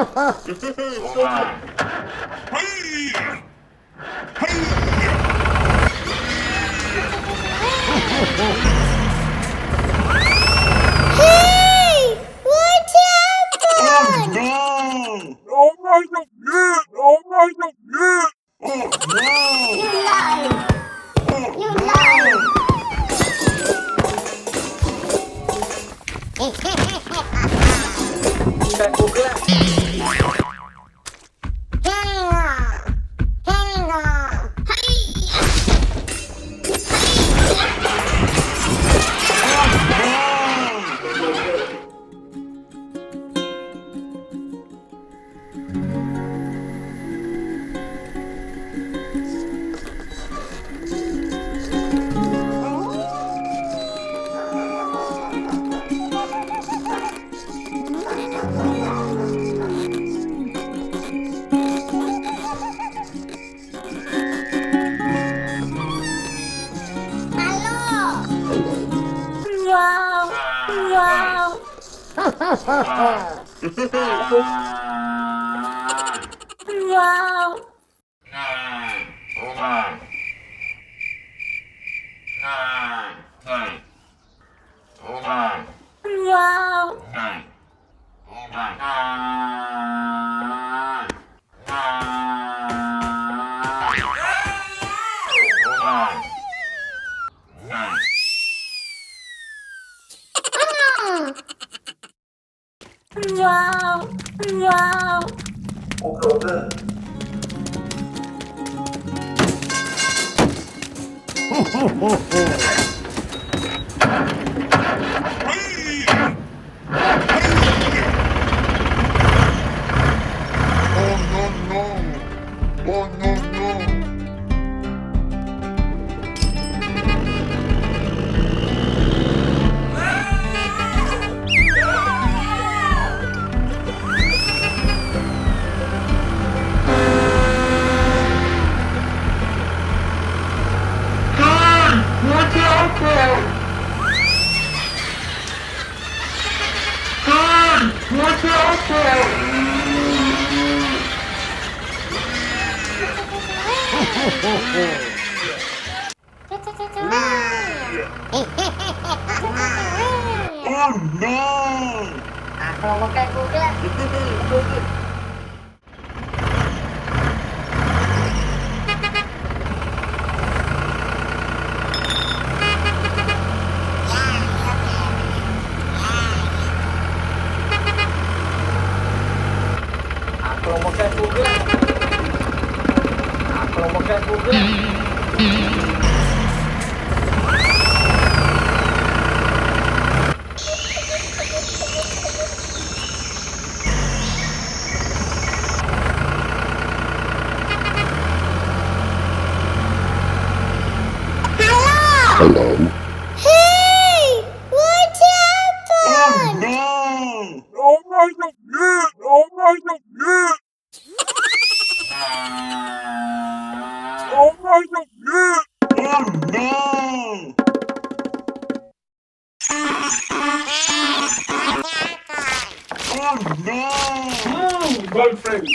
Hey! What happened? Oh no! You lied! You lied! Wow! Wow! Wow! Wow! Wow! Wow! Oh no! Watch out there! Watch out there! Oh no! Aku mau ke Google. Hello? Hey! What Oh happened? no! Oh my god! Oh my god! Oh my god! Oh no! Oh no! Girlfriend!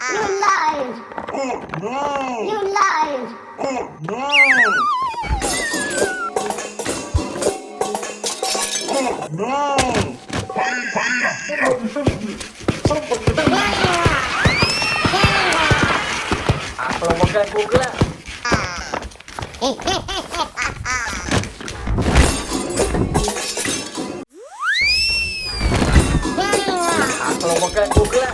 You lied! Oh no! You lied! Oh no! Oh no! Aku mau ke Google. Aku mau ke Google.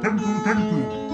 Thank you.